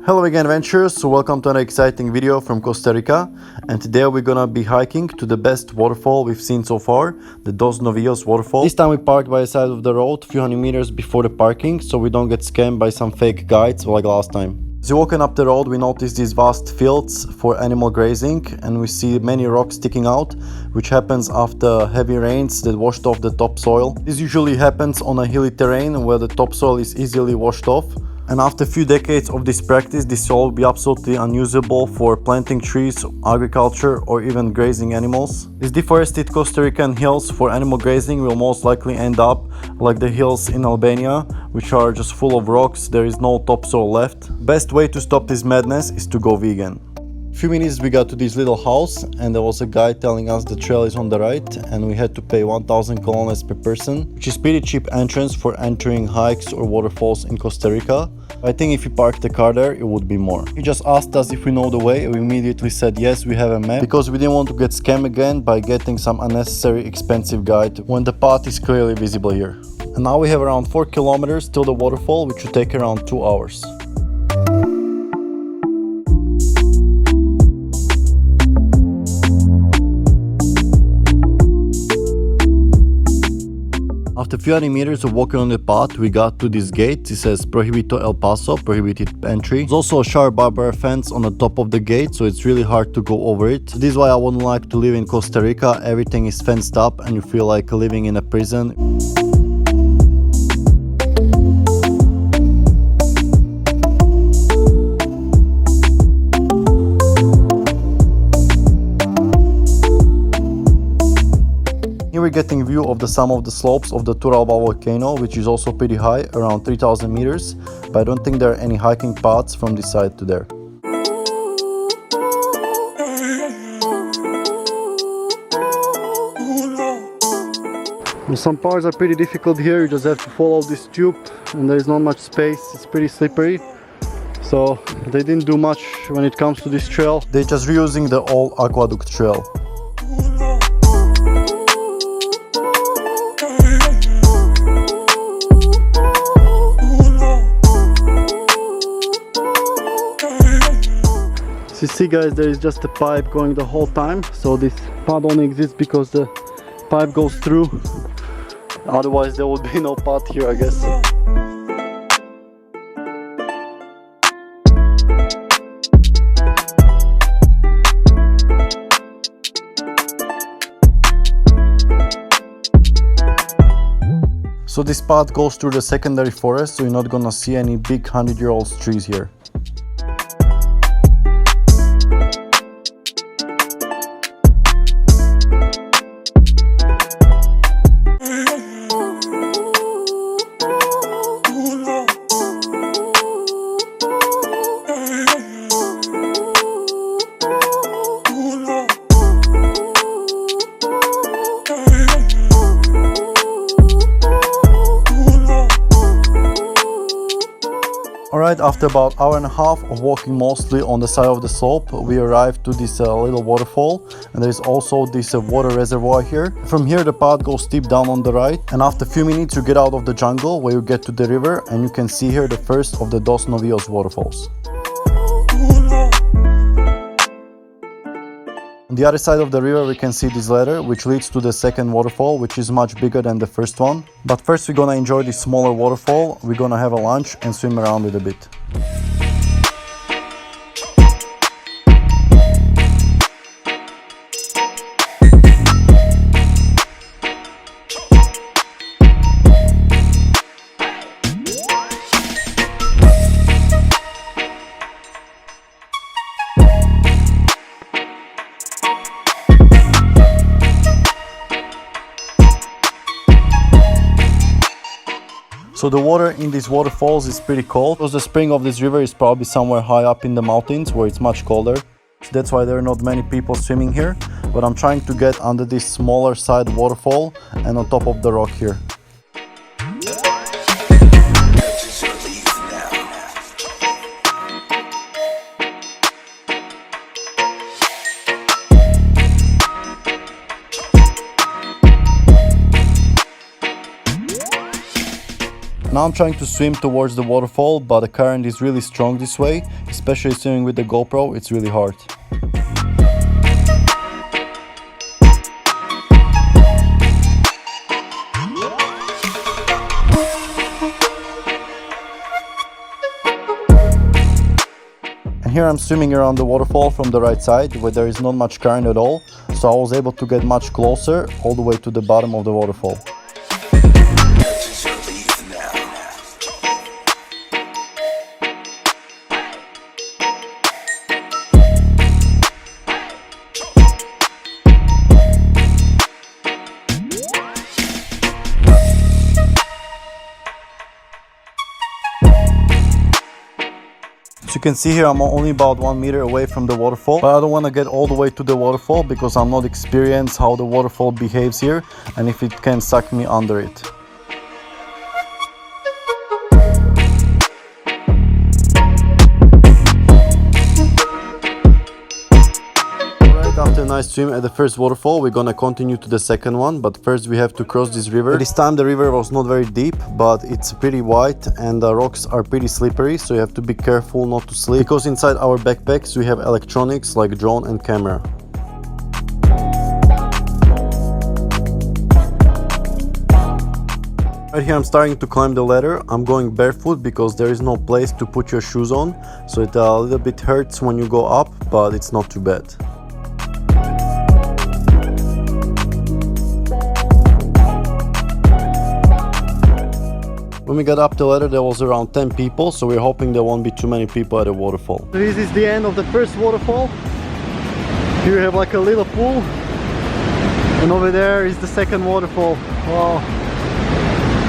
Hello again adventurers, so welcome to another exciting video from Costa Rica, and today we're gonna be hiking to the best waterfall we've seen so far, the Dos Novillos waterfall. This time we parked by the side of the road, a few hundred meters before the parking, so we don't get scammed by some fake guides like last time. As we're walking up the road, we notice these vast fields for animal grazing, and we see many rocks sticking out, which happens after heavy rains that washed off the topsoil. This usually happens on a hilly terrain where the topsoil is easily washed off. And after a few decades of this practice, this soil will be absolutely unusable for planting trees, agriculture, or even grazing animals. These deforested Costa Rican hills for animal grazing will most likely end up like the hills in Albania, which are just full of rocks. There is no topsoil left. Best way to stop this madness is to go vegan. Few minutes we got to this little house, and there was a guy telling us the trail is on the right, and we had to pay 1,000 colones per person, which is pretty cheap entrance for entering hikes or waterfalls in Costa Rica. I think if we parked the car there, it would be more. He just asked us if we know the way, and we immediately said yes, we have a map, because we didn't want to get scammed again by getting some unnecessary expensive guide when the path is clearly visible here. And now we have around 4 kilometers till the waterfall, which should take around 2 hours. After a few hundred meters of walking on the path, we got to this gate. It says Prohibito El Paso, prohibited entry. There's also a sharp barbed wire fence on the top of the gate, so it's really hard to go over it. This is why I wouldn't like to live in Costa Rica. Everything is fenced up and you feel like living in a prison. Here we're getting a view of some of the slopes of the Turalba volcano, which is also pretty high, around 3,000 meters, but I don't think there are any hiking paths from this side to there. Some parts are pretty difficult here. You just have to follow this tube and there is not much space. It's pretty slippery, so they didn't do much when it comes to this trail. They're just reusing the old aqueduct trail. As you see guys, there is just a pipe going the whole time, so this path only exists because the pipe goes through. Otherwise there would be no path here, I guess. So this path goes through the secondary forest, so you're not gonna see any big 100-year-old trees here. Alright, after about hour and a half of walking mostly on the side of the slope, we arrived to this little waterfall, and there is also this water reservoir here. From here the path goes steep down on the right, and after a few minutes you get out of the jungle where you get to the river, and you can see here the first of the Dos Novillos waterfalls. On the other side of the river we can see this ladder, which leads to the second waterfall, which is much bigger than the first one. But first we're gonna enjoy this smaller waterfall, we're gonna have a lunch and swim around it a bit. So the water in these waterfalls is pretty cold, because the spring of this river is probably somewhere high up in the mountains where it's much colder. So that's why there are not many people swimming here, but I'm trying to get under this smaller side waterfall and on top of the rock here. Now I'm trying to swim towards the waterfall, but the current is really strong this way. especially swimming with the GoPro, it's really hard. And here I'm swimming around the waterfall from the right side, where there is not much current at all, so I was able to get much closer all the way to the bottom of the waterfall. As you can see here, I'm only about 1 meter away from the waterfall, but I don't want to get all the way to the waterfall because I'm not experienced how the waterfall behaves here and if it can suck me under it. After a nice swim at the first waterfall, we're gonna continue to the second one, but first we have to cross this river. This time the river was not very deep, but it's pretty wide and the rocks are pretty slippery, so you have to be careful not to slip, because inside our backpacks we have electronics like drone and camera. Right here I'm starting to climb the ladder. I'm going barefoot because there is no place to put your shoes on, so it a little bit hurts when you go up, but it's not too bad. When we got up the ladder, there was around 10 people, so we're hoping there won't be too many people at the waterfall. This is the end of the first waterfall. Here we have like a little pool, and over there is the second waterfall. Wow,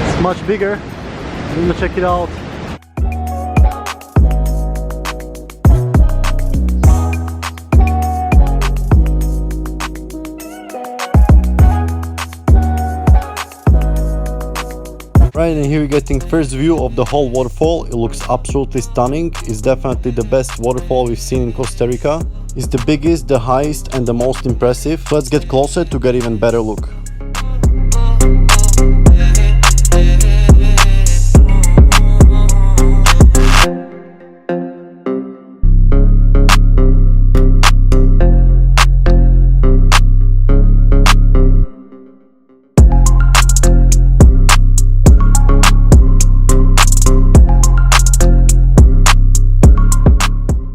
it's much bigger. I'm gonna check it out. Right, and here we're getting first view of the whole waterfall. It looks absolutely stunning. It's definitely the best waterfall we've seen in Costa Rica. It's the biggest, the highest and the most impressive. So let's get closer to get even better look.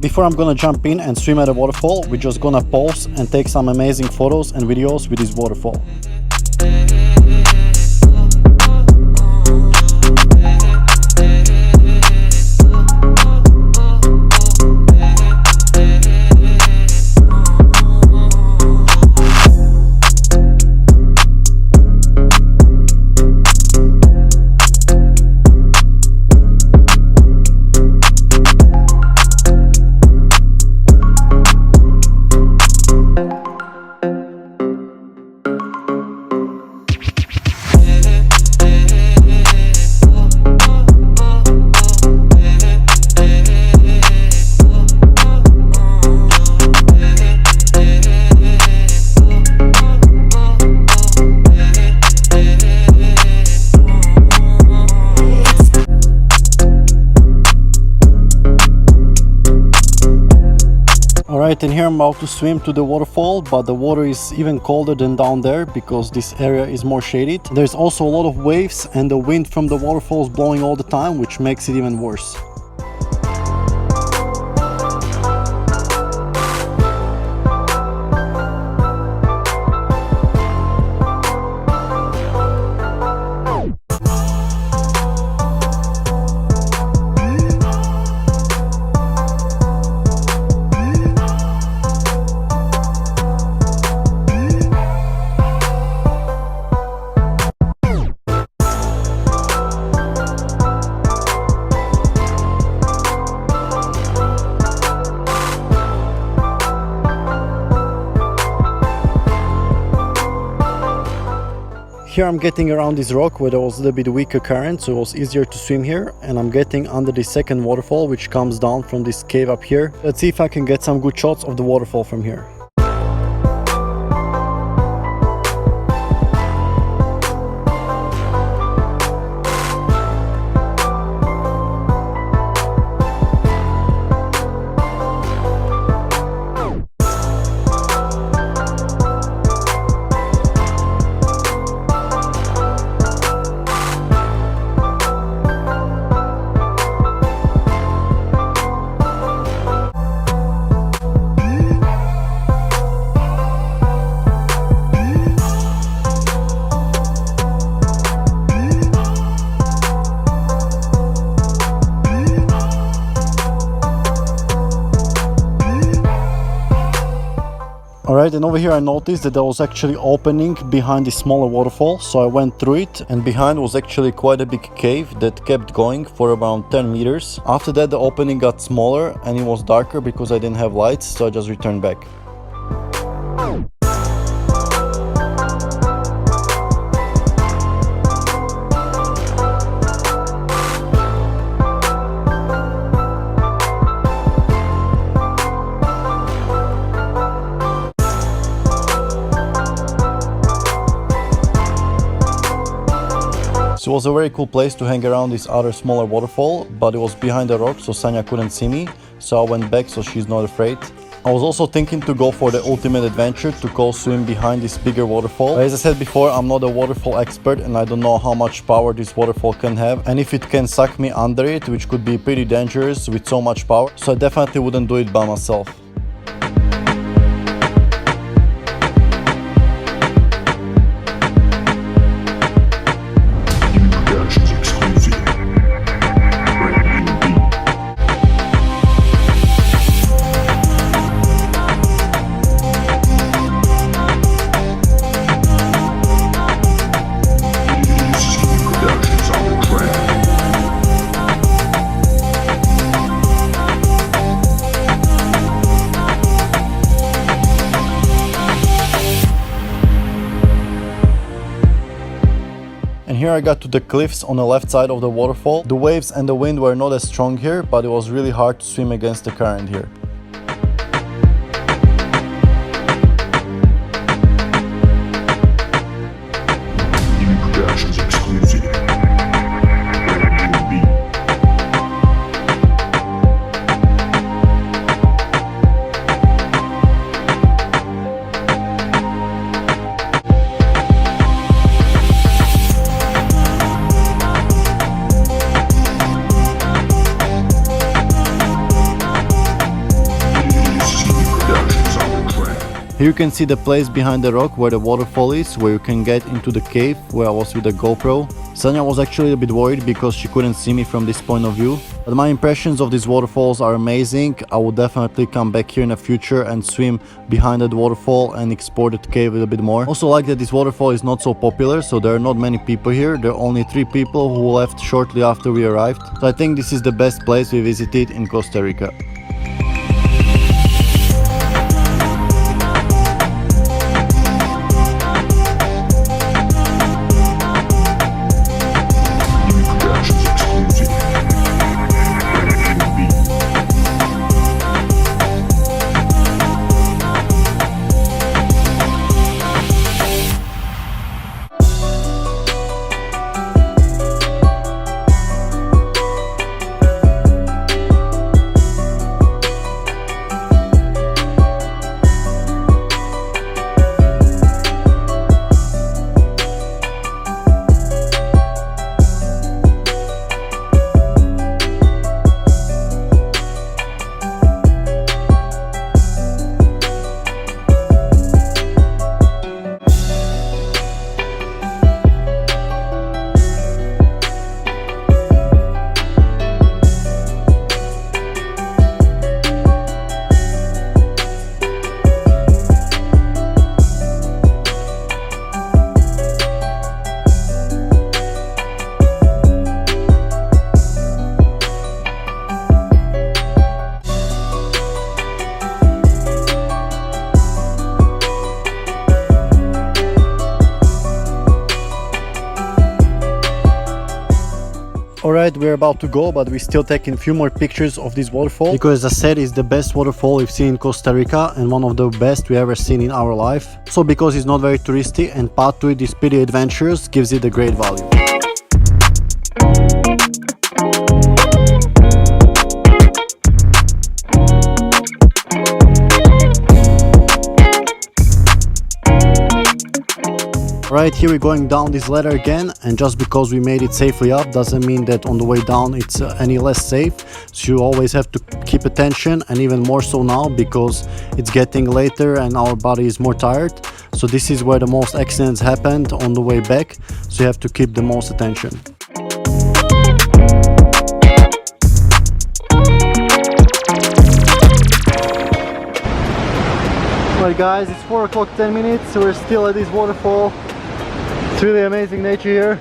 Before I'm gonna jump in and swim at a waterfall, we're just gonna pause and take some amazing photos and videos with this waterfall. Alright, and here I'm about to swim to the waterfall, but the water is even colder than down there because this area is more shaded. There's also a lot of waves and the wind from the waterfall is blowing all the time, which makes it even worse. Here I'm getting around this rock where there was a little bit weaker current, so it was easier to swim here, and I'm getting under the second waterfall which comes down from this cave up here. Let's see if I can get some good shots of the waterfall from here. Alright, and over here I noticed that there was actually opening behind the smaller waterfall, so I went through it, and behind was actually quite a big cave that kept going for around 10 meters. After that the opening got smaller and it was darker because I didn't have lights, so I just returned back. So it was a very cool place to hang around this other smaller waterfall, but it was behind a rock, so Sanya couldn't see me, so I went back so she's not afraid. I was also thinking to go for the ultimate adventure to go swim behind this bigger waterfall. But as I said before, I'm not a waterfall expert and I don't know how much power this waterfall can have and if it can suck me under it, which could be pretty dangerous with so much power, so I definitely wouldn't do it by myself. And here I got to the cliffs on the left side of the waterfall. The waves and the wind were not as strong here, but it was really hard to swim against the current here. Here you can see the place behind the rock where the waterfall is, where you can get into the cave where I was with the GoPro. Sanya was actually a bit worried because she couldn't see me from this point of view. But my impressions of these waterfalls are amazing. I will definitely come back here in the future and swim behind that waterfall and explore the cave a little bit more. Also like that this waterfall is not so popular, so there are not many people here. There are only 3 people who left shortly after we arrived. So I think this is the best place we visited in Costa Rica. Alright, we're about to go, but we're still taking a few more pictures of this waterfall because as I said, it's the best waterfall we've seen in Costa Rica and one of the best we ever seen in our life. So because it's not very touristy and part to it is pretty adventurous, gives it a great value. Right, here we're going down this ladder again, and just because we made it safely up doesn't mean that on the way down it's any less safe. So you always have to keep attention, and even more so now because it's getting later and our body is more tired. So this is where the most accidents happened on the way back, so you have to keep the most attention. Alright guys, it's 4 o'clock 10 minutes, so we're still at this waterfall. It's really amazing nature here,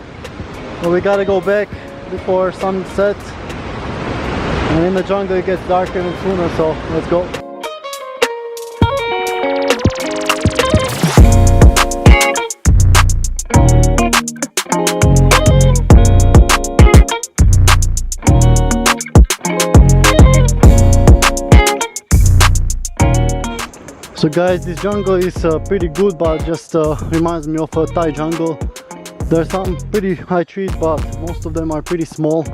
but we gotta go back before sunset. And in the jungle it gets darker even sooner, so let's go. So guys, this jungle is pretty good, but just reminds me of a Thai jungle. There are some pretty high trees, but most of them are pretty small.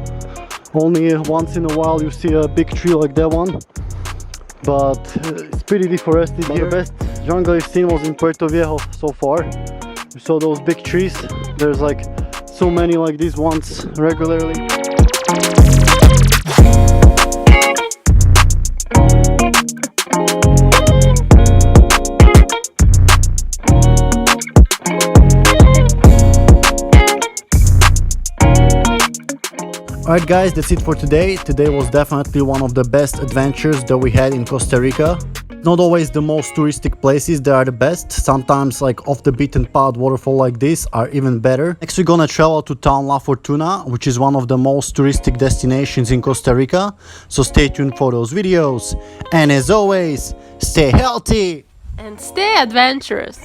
Only once in a while you see a big tree like that one. But it's pretty deforested here. The best jungle I've seen was in Puerto Viejo so far. You saw those big trees. There's like so many like these ones regularly. Alright guys, that's it for today. Today was definitely one of the best adventures that we had in Costa Rica. Not always the most touristic places that are the best. Sometimes like off the beaten path waterfall like this are even better. Next we're gonna travel to town La Fortuna, which is one of the most touristic destinations in Costa Rica. So stay tuned for those videos. And as always, stay healthy! And stay adventurous!